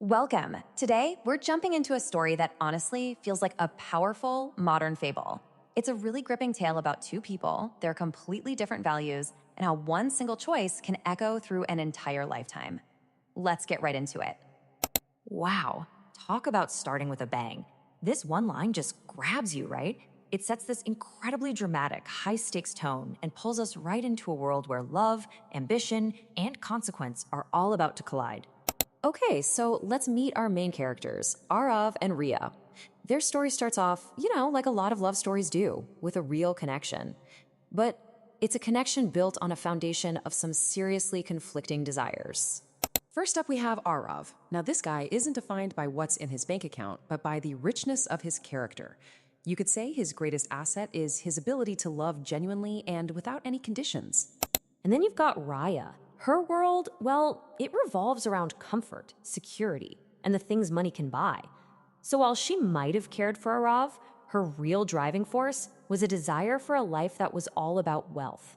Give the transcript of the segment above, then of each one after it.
Welcome. Today, we're jumping into a story that honestly feels like a powerful modern fable. It's a really gripping tale about two people, their completely different values, and how one single choice can echo through an entire lifetime. Let's get right into it. Wow, talk about starting with a bang. This one line just grabs you, right? It sets this incredibly dramatic, high stakes tone and pulls us right into a world where love, ambition, and consequence are all about to collide. Okay, so let's meet our main characters, Arav and Ria. Their story starts off, like a lot of love stories do, with a real connection. But it's a connection built on a foundation of some seriously conflicting desires. First up, we have Arav. Now, this guy isn't defined by what's in his bank account, but by the richness of his character. You could say his greatest asset is his ability to love genuinely and without any conditions. And then you've got Raya. Her world, well, it revolves around comfort, security, and the things money can buy. So while she might have cared for Arav, her real driving force was a desire for a life that was all about wealth.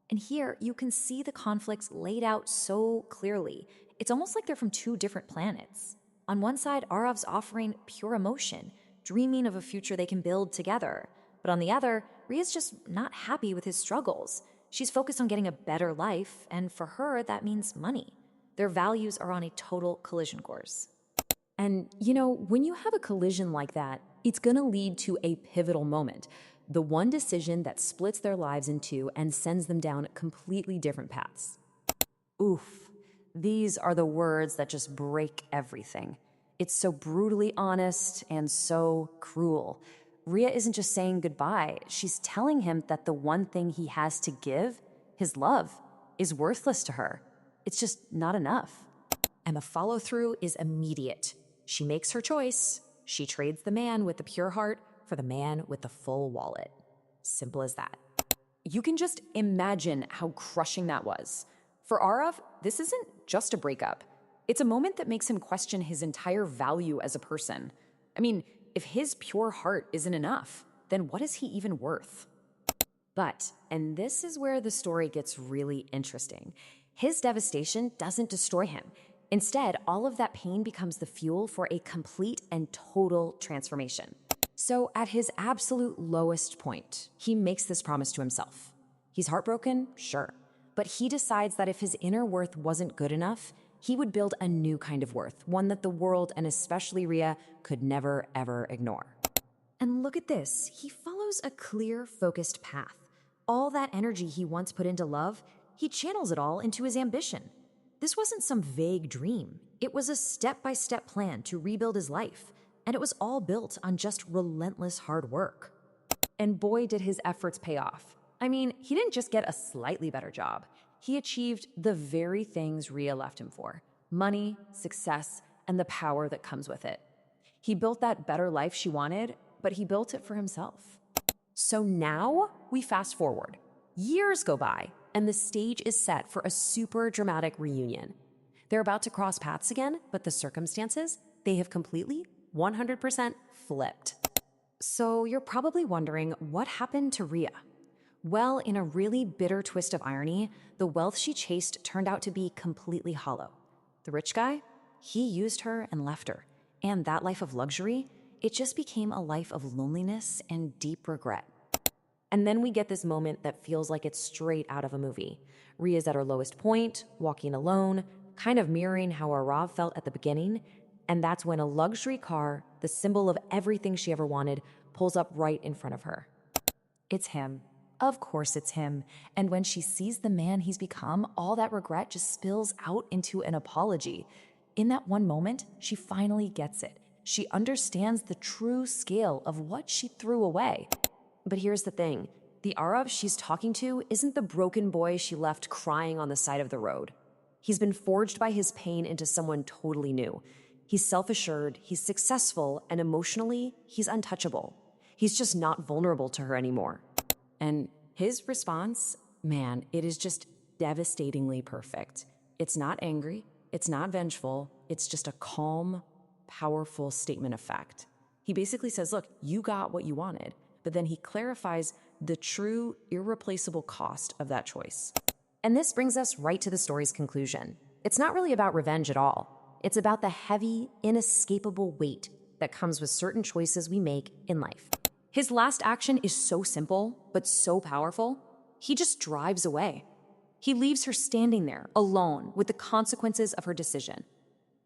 And here, you can see the conflicts laid out so clearly. It's almost like they're from two different planets. On one side, Arav's offering pure emotion, dreaming of a future they can build together. But on the other, Ria's just not happy with his struggles. She's focused on getting a better life, and for her, that means money. Their values are on a total collision course. And, when you have a collision like that, it's going to lead to a pivotal moment. The one decision that splits their lives in two and sends them down completely different paths. Oof, these are the words that just break everything. It's so brutally honest and so cruel. Ria isn't just saying goodbye, she's telling him that the one thing he has to give, his love, is worthless to her. It's just not enough. And the follow-through is immediate. She makes her choice. She trades the man with the pure heart for the man with the full wallet. Simple as that. You can just imagine how crushing that was. For Arav, this isn't just a breakup. It's a moment that makes him question his entire value as a person. I mean, if his pure heart isn't enough, then what is he even worth? But, and this is where the story gets really interesting, his devastation doesn't destroy him. Instead, all of that pain becomes the fuel for a complete and total transformation. So at his absolute lowest point, he makes this promise to himself. He's heartbroken, sure, but he decides that if his inner worth wasn't good enough, he would build a new kind of worth, one that the world, and especially Ria, could never, ever ignore. And look at this. He follows a clear, focused path. All that energy he once put into love, he channels it all into his ambition. This wasn't some vague dream. It was a step-by-step plan to rebuild his life, and it was all built on just relentless hard work. And boy, did his efforts pay off. I mean, he didn't just get a slightly better job. He achieved the very things Ria left him for: money, success, and the power that comes with it. He built that better life she wanted, but he built it for himself. So now we fast forward. Years go by, and the stage is set for a super dramatic reunion. They're about to cross paths again, but the circumstances, they have completely, 100% flipped. So you're probably wondering, what happened to Ria? Well, in a really bitter twist of irony, the wealth she chased turned out to be completely hollow. The rich guy, he used her and left her. And that life of luxury, it just became a life of loneliness and deep regret. And then we get this moment that feels like it's straight out of a movie. Ria's at her lowest point, walking alone, kind of mirroring how Arav felt at the beginning. And that's when a luxury car, the symbol of everything she ever wanted, pulls up right in front of her. It's him. Of course it's him. And when she sees the man he's become, all that regret just spills out into an apology. In that one moment, she finally gets it. She understands the true scale of what she threw away. But here's the thing. The Arav she's talking to isn't the broken boy she left crying on the side of the road. He's been forged by his pain into someone totally new. He's self-assured, he's successful, and emotionally, he's untouchable. He's just not vulnerable to her anymore. And his response, man, it is just devastatingly perfect. It's not angry, it's not vengeful, it's just a calm, powerful statement of fact. He basically says, look, you got what you wanted, but then he clarifies the true, irreplaceable cost of that choice. And this brings us right to the story's conclusion. It's not really about revenge at all. It's about the heavy, inescapable weight that comes with certain choices we make in life. His last action is so simple, but so powerful. He just drives away. He leaves her standing there, alone, with the consequences of her decision.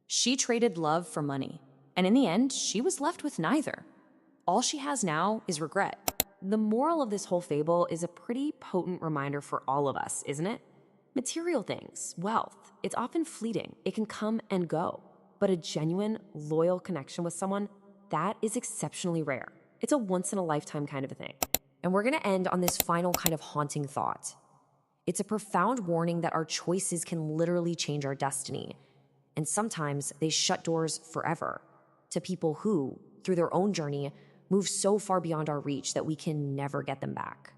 She traded love for money, and in the end, she was left with neither. All she has now is regret. The moral of this whole fable is a pretty potent reminder for all of us, isn't it? Material things, wealth, it's often fleeting. It can come and go. But a genuine, loyal connection with someone, that is exceptionally rare. It's a once-in-a-lifetime kind of a thing. And we're going to end on this final kind of haunting thought. It's a profound warning that our choices can literally change our destiny. And sometimes they shut doors forever to people who, through their own journey, move so far beyond our reach that we can never get them back.